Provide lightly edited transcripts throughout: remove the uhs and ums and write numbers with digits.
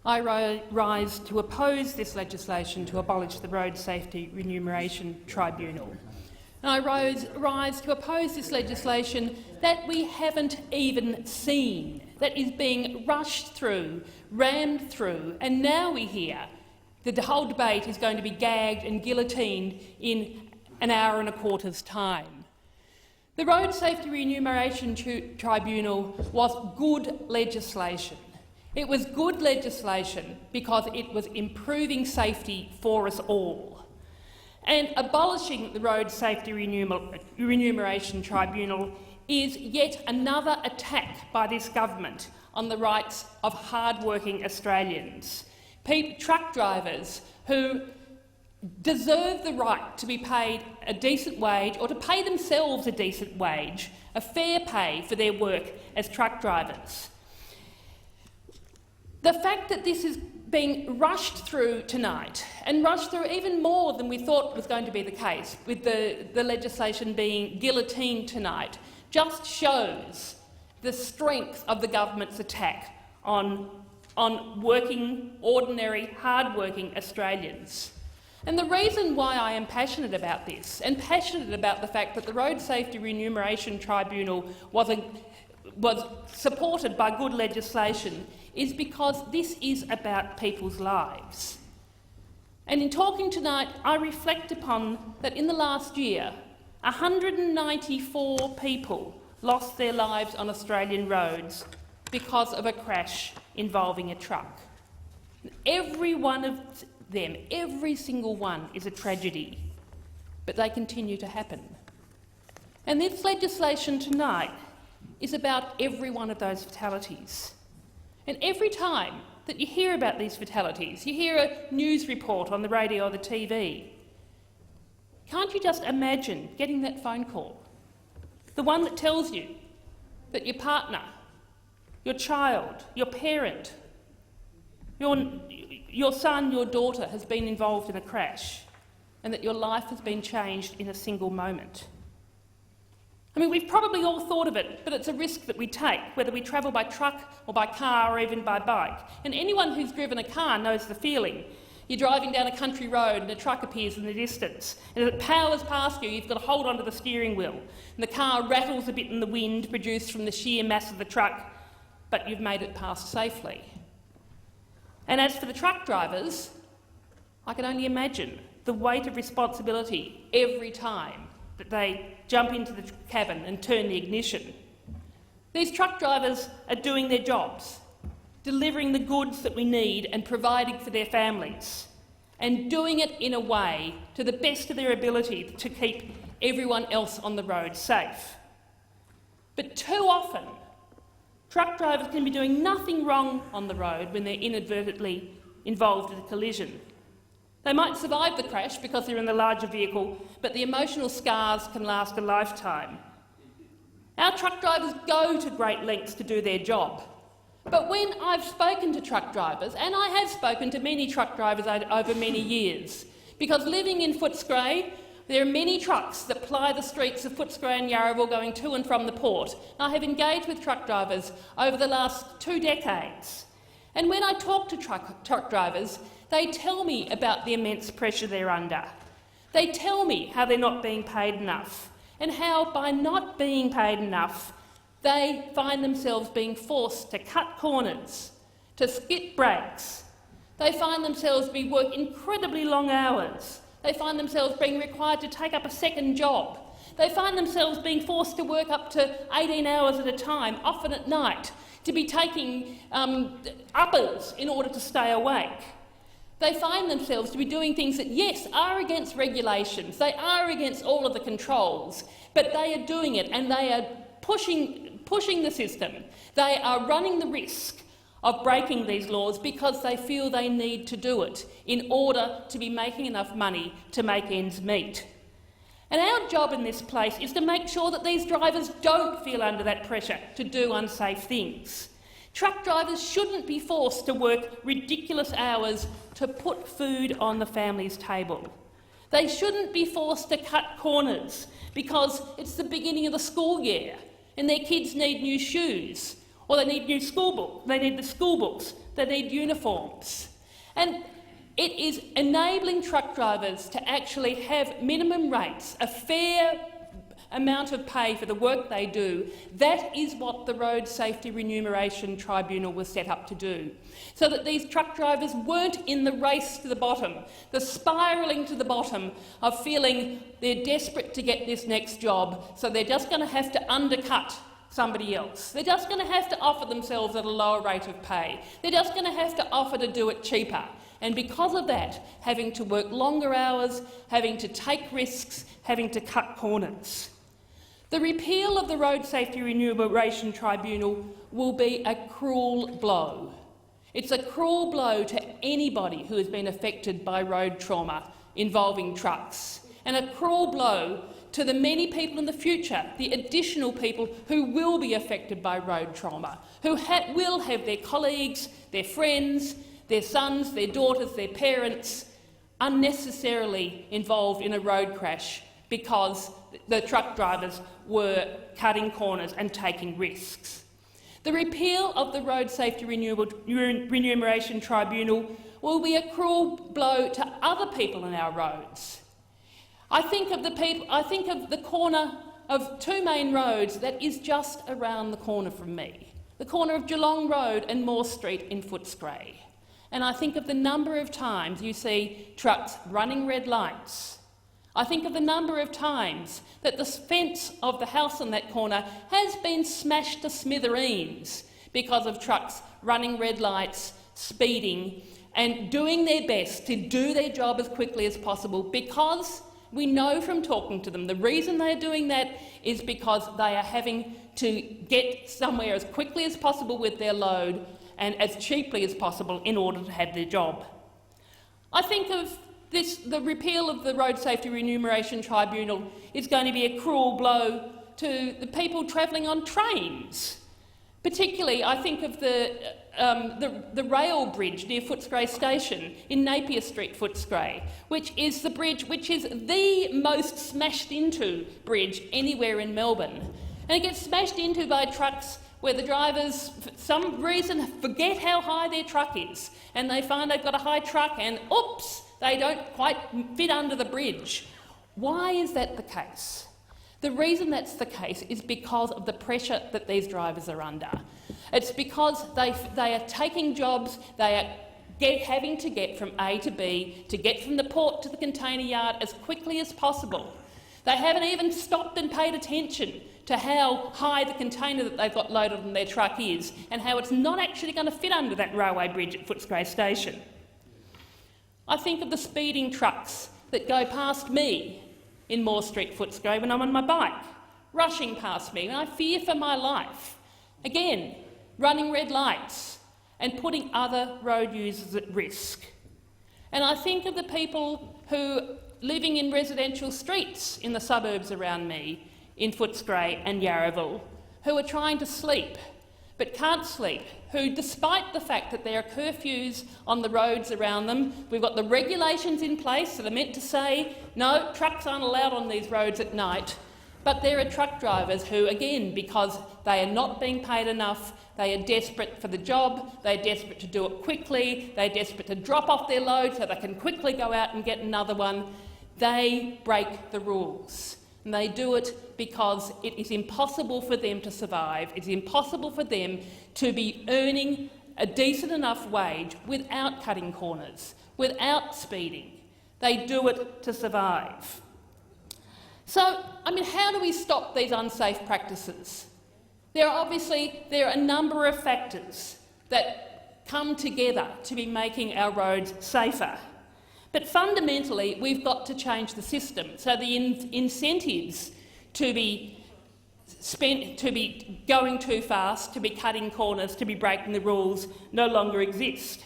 I rise to oppose this legislation to abolish the Road Safety Remuneration Tribunal. And I rise to oppose this legislation that we haven't even seen, that is being rushed through, rammed through, and now we hear that the whole debate is going to be gagged and guillotined in an hour and a quarter's time. The Road Safety Remuneration Tribunal was good legislation. It was good legislation because it was improving safety for us all. And abolishing the Road Safety Remuneration Tribunal is yet another attack by this government on the rights of hard-working Australians. Truck drivers who deserve the right to be paid a decent wage, or to pay themselves a decent wage, a fair pay for their work as truck drivers. The fact that this is being rushed through tonight, and rushed through even more than we thought was going to be the case, with the legislation being guillotined tonight, just shows the strength of the government's attack on working, ordinary, hard-working Australians. And the reason why I am passionate about this, and passionate about the fact that the Road Safety Remuneration Tribunal was supported by good legislation, is because this is about people's lives. And in talking tonight, I reflect upon that in the last year, 194 people lost their lives on Australian roads because of a crash involving a truck. Every one of them, every single one, is a tragedy, but they continue to happen. And this legislation tonight is about every one of those fatalities. And every time that you hear about these fatalities, you hear a news report on the radio or the TV, can't you just imagine getting that phone call? The one that tells you that your partner, your child, your parent, your son, your daughter has been involved in a crash, and that your life has been changed in a single moment. I mean, we've probably all thought of it, but it's a risk that we take, whether we travel by truck or by car or even by bike. And anyone who's driven a car knows the feeling. You're driving down a country road and a truck appears in the distance, and as it powers past you, you've got to hold onto the steering wheel, and the car rattles a bit in the wind produced from the sheer mass of the truck, but you've made it past safely. And as for the truck drivers, I can only imagine the weight of responsibility every time that they jump into the cabin and turn the ignition. These truck drivers are doing their jobs, delivering the goods that we need and providing for their families, and doing it in a way to the best of their ability to keep everyone else on the road safe. But too often, truck drivers can be doing nothing wrong on the road when they're inadvertently involved in a collision. They might survive the crash because they're in the larger vehicle, but the emotional scars can last a lifetime. Our truck drivers go to great lengths to do their job. But when I've spoken to truck drivers, and I have spoken to many truck drivers over many years, because living in Footscray, there are many trucks that ply the streets of Footscray and Yarraville going to and from the port. I have engaged with truck drivers over the last 2 decades. And when I talk to truck drivers, they tell me about the immense pressure they're under. They tell me how they're not being paid enough, and how by not being paid enough, they find themselves being forced to cut corners, to skip brakes. They find themselves being working incredibly long hours. They find themselves being required to take up a second job. They find themselves being forced to work up to 18 hours at a time, often at night, to be taking uppers in order to stay awake. They find themselves to be doing things that, yes, are against regulations, they are against all of the controls, but they are doing it and they are pushing the system. They are running the risk of breaking these laws because they feel they need to do it in order to be making enough money to make ends meet. And our job in this place is to make sure that these drivers don't feel under that pressure to do unsafe things. Truck drivers shouldn't be forced to work ridiculous hours to put food on the family's table. They shouldn't be forced to cut corners because it's the beginning of the school year and their kids need new shoes, Or they need new school books, they need the school books, they need uniforms. And it is enabling truck drivers to actually have minimum rates, a fair amount of pay for the work they do. That is what the Road Safety Remuneration Tribunal was set up to do, so that these truck drivers weren't in the race to the bottom, the spiralling to the bottom of feeling they're desperate to get this next job, so they're just going to have to undercut somebody else. They're just going to have to offer themselves at a lower rate of pay. They're just going to have to offer to do it cheaper. And because of that, having to work longer hours, having to take risks, having to cut corners. The repeal of the Road Safety Remuneration Tribunal will be a cruel blow. It's a cruel blow to anybody who has been affected by road trauma involving trucks, and a cruel blow to the many people in the future, the additional people who will be affected by road trauma, who will have their colleagues, their friends, their sons, their daughters, their parents unnecessarily involved in a road crash because the truck drivers were cutting corners and taking risks. The repeal of the Road Safety Remuneration Tribunal will be a cruel blow to other people in our roads. I think of the corner of two main roads that is just around the corner from me, the corner of Geelong Road and Moore Street in Footscray. And I think of the number of times you see trucks running red lights. I think of the number of times that the fence of the house on that corner has been smashed to smithereens because of trucks running red lights, speeding, and doing their best to do their job as quickly as possible, because we know from talking to them the reason they are doing that is because they are having to get somewhere as quickly as possible with their load and as cheaply as possible in order to have their job. I think of the repeal of the Road Safety Remuneration Tribunal is going to be a cruel blow to the people travelling on trains. Particularly, I think of the rail bridge near Footscray Station in Napier Street, Footscray, which is the bridge which is the most smashed into bridge anywhere in Melbourne. And it gets smashed into by trucks where the drivers, for some reason, forget how high their truck is, and they find they've got a high truck and, oops, they don't quite fit under the bridge. Why is that the case? The reason that's the case is because of the pressure that these drivers are under. It's because they are taking jobs, they are having to get from A to B, to get from the port to the container yard as quickly as possible. They haven't even stopped and paid attention to how high the container that they've got loaded on their truck is and how it's not actually going to fit under that railway bridge at Footscray Station. I think of the speeding trucks that go past me in Moore Street, Footscray, when I'm on my bike, rushing past me, and I fear for my life. Again, running red lights and putting other road users at risk. And I think of the people who living in residential streets in the suburbs around me, in Footscray and Yarraville, who are trying to sleep but can't sleep, who, despite the fact that there are curfews on the roads around them, we've got the regulations in place that are meant to say, no, trucks aren't allowed on these roads at night, but there are truck drivers who, again, because they are not being paid enough, they are desperate for the job, they're desperate to do it quickly, they're desperate to drop off their load so they can quickly go out and get another one, they break the rules. And they do it because it is impossible for them to survive. It's impossible for them to be earning a decent enough wage without cutting corners, without speeding. They do it to survive. So, how do we stop these unsafe practices? There are a number of factors that come together to be making our roads safer. But fundamentally, we've got to change the system so the incentives to be going too fast, to be cutting corners, to be breaking the rules no longer exist.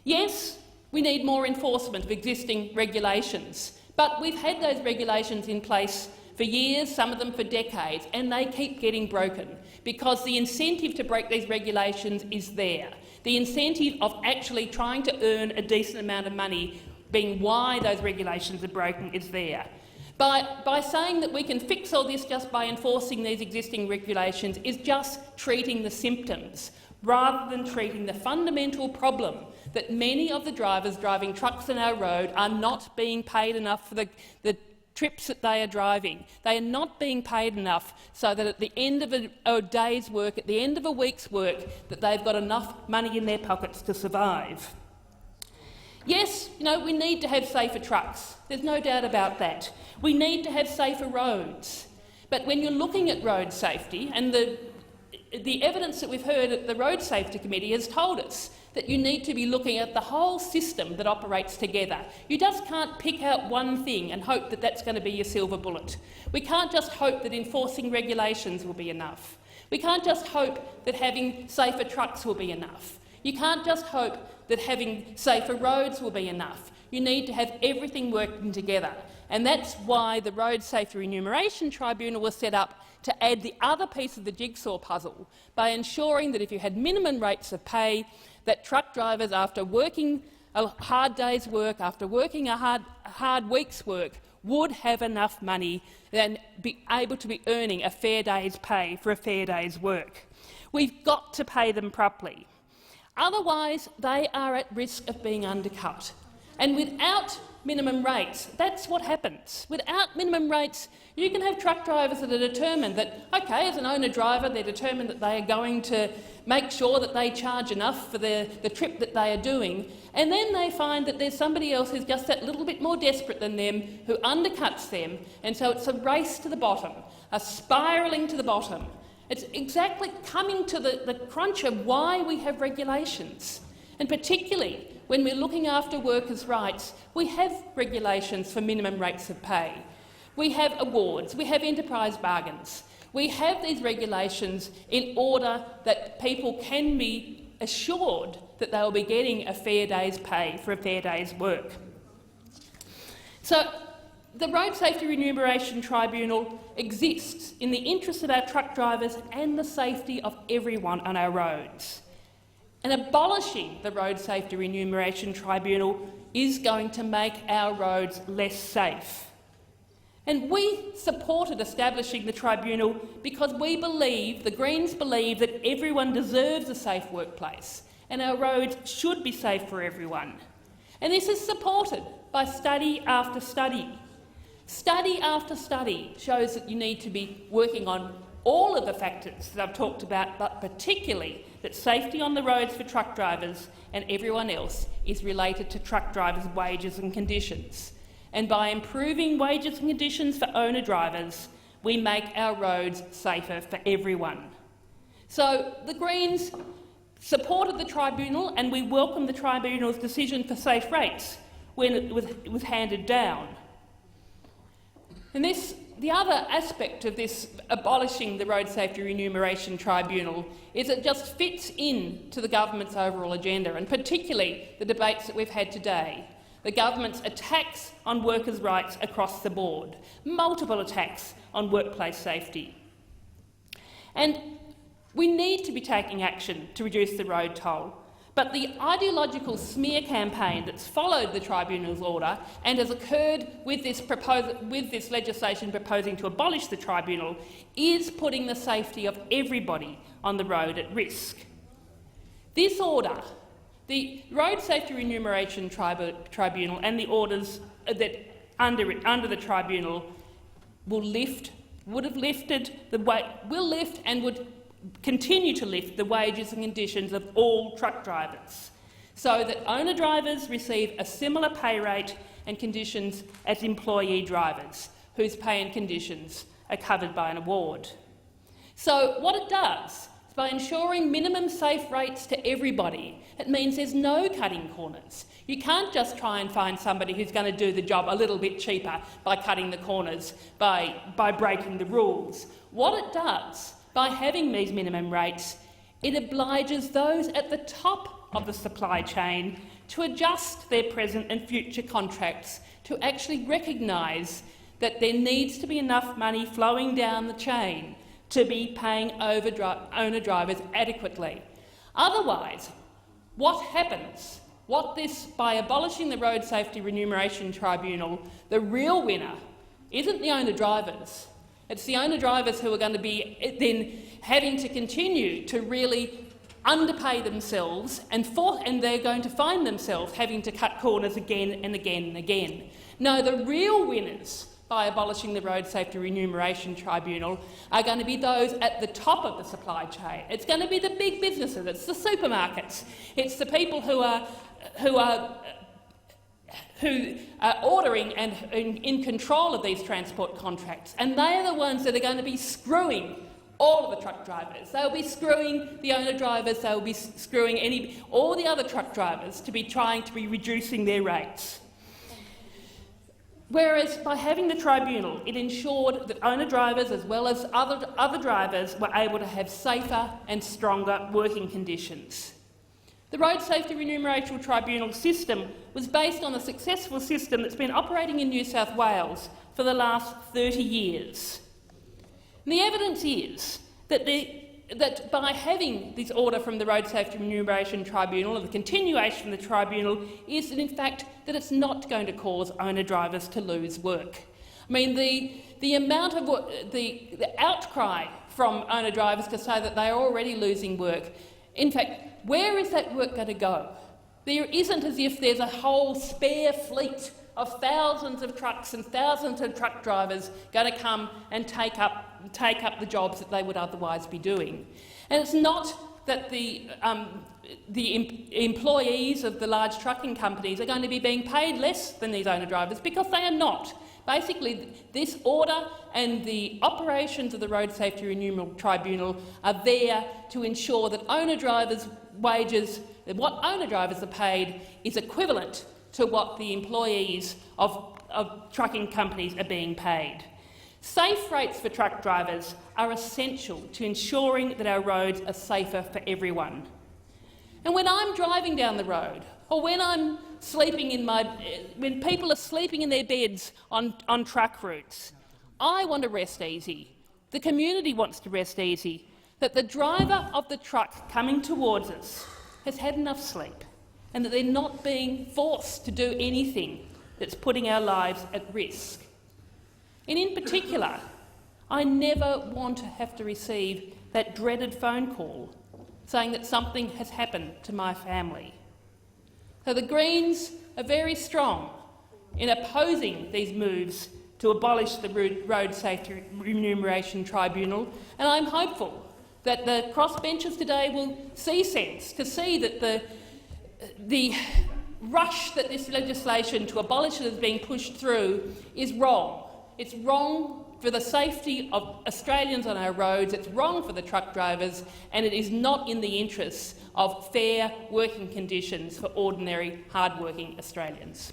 Yes, we need more enforcement of existing regulations, but we've had those regulations in place for years, some of them for decades, and they keep getting broken because the incentive to break these regulations is there. The incentive of actually trying to earn a decent amount of money being why those regulations are broken is there. by saying that we can fix all this just by enforcing these existing regulations is just treating the symptoms rather than treating the fundamental problem that many of the drivers driving trucks on our road are not being paid enough for the trips that they are driving. They are not being paid enough so that at the end of a day's work, at the end of a week's work, that they've got enough money in their pockets to survive. Yes, we need to have safer trucks. There's no doubt about that. We need to have safer roads. But when you're looking at road safety, and the evidence that we've heard at the Road Safety Committee has told us that you need to be looking at the whole system that operates together. You just can't pick out one thing and hope that that's going to be your silver bullet. We can't just hope that enforcing regulations will be enough. We can't just hope that having safer trucks will be enough. You can't just hope that having safer roads will be enough. You need to have everything working together. And that's why the Road Safety Remuneration Tribunal was set up to add the other piece of the jigsaw puzzle by ensuring that if you had minimum rates of pay, that truck drivers, after working a hard day's work, after working a hard week's work, would have enough money and be able to be earning a fair day's pay for a fair day's work. We've got to pay them properly. Otherwise, they are at risk of being undercut. And without minimum rates, that's what happens. Without minimum rates, you can have truck drivers that are determined that, OK, as an owner-driver, they're determined that they are going to make sure that they charge enough for the trip that they are doing, and then they find that there's somebody else who's just that little bit more desperate than them, who undercuts them, and so it's a race to the bottom, a spiralling to the bottom. It's exactly coming to the crunch of why we have regulations, and particularly when we're looking after workers' rights, we have regulations for minimum rates of pay. We have awards, we have enterprise bargains. We have these regulations in order that people can be assured that they will be getting a fair day's pay for a fair day's work. So the Road Safety Remuneration Tribunal exists in the interest of our truck drivers and the safety of everyone on our roads. And abolishing the Road Safety Remuneration Tribunal is going to make our roads less safe. And we supported establishing the tribunal because we believe, the Greens believe, that everyone deserves a safe workplace and our roads should be safe for everyone. And this is supported by study after study. Study after study shows that you need to be working on all of the factors that I've talked about, but particularly that safety on the roads for truck drivers and everyone else is related to truck drivers' wages and conditions. And by improving wages and conditions for owner-drivers, we make our roads safer for everyone. So the Greens supported the tribunal, and we welcome the tribunal's decision for safe rates when it was handed down. And the other aspect of this abolishing the Road Safety Remuneration Tribunal is it just fits into the government's overall agenda, and particularly the debates that we've had today. The government's attacks on workers' rights across the board, multiple attacks on workplace safety. And we need to be taking action to reduce the road toll, but the ideological smear campaign that's followed the tribunal's order and has occurred with this legislation proposing to abolish the tribunal is putting the safety of everybody on the road at risk. This order, the Road Safety Remuneration Tribunal and the orders that under the tribunal will lift and would continue to lift the wages and conditions of all truck drivers, so that owner drivers receive a similar pay rate and conditions as employee drivers, whose pay and conditions are covered by an award. So what it does, by ensuring minimum safe rates to everybody, it means there's no cutting corners. You can't just try and find somebody who's going to do the job a little bit cheaper by cutting the corners, by breaking the rules. What it does, by having these minimum rates, it obliges those at the top of the supply chain to adjust their present and future contracts to actually recognise that there needs to be enough money flowing down the chain to be paying owner drivers adequately. Otherwise, what happens? By abolishing the Road Safety Remuneration Tribunal, the real winner isn't the owner-drivers. It's the owner-drivers who are going to be then having to continue to really underpay themselves, and they're going to find themselves having to cut corners again and again and again. No, the real winners by abolishing the Road Safety Remuneration Tribunal are going to be those at the top of the supply chain. It's going to be the big businesses, it's the supermarkets, it's the people who are ordering and in control of these transport contracts, and they are the ones that are going to be screwing all of the truck drivers. They'll be screwing the owner-drivers, they'll be screwing all the other truck drivers to be trying to be reducing their rates. Whereas by having the tribunal, it ensured that owner-drivers as well as other drivers were able to have safer and stronger working conditions. The Road Safety Remuneration Tribunal system was based on a successful system that's been operating in New South Wales for the last 30 years. And the evidence is that by having this order from the Road Safety Remuneration Tribunal, or the continuation from the tribunal, is that in fact that it's not going to cause owner-drivers to lose work. I mean, the amount of the outcry from owner-drivers to say that they are already losing work, in fact, where is that work going to go? There isn't as if there's a whole spare fleet of thousands of trucks and thousands of truck drivers going to come and take up the jobs that they would otherwise be doing. And it's not that the employees of the large trucking companies are going to be being paid less than these owner-drivers, because they are not. Basically, this order and the operations of the Road Safety Remuneration Tribunal are there to ensure that owner-drivers' wages, that what owner-drivers are paid, is equivalent to what the employees of trucking companies are being paid. Safe rates for truck drivers are essential to ensuring that our roads are safer for everyone. And when I'm driving down the road, or when I'm sleeping when people are sleeping in their beds on truck routes, I want to rest easy. The community wants to rest easy that the driver of the truck coming towards us has had enough sleep, and that they're not being forced to do anything that's putting our lives at risk. And in particular, I never want to have to receive that dreaded phone call saying that something has happened to my family. So the Greens are very strong in opposing these moves to abolish the Road Safety Remuneration Tribunal, and I'm hopeful that the crossbenchers today will see sense, to see that the rush that this legislation to abolish it is being pushed through is wrong. It's wrong for the safety of Australians on our roads, it's wrong for the truck drivers, and it is not in the interests of fair working conditions for ordinary, hard-working Australians.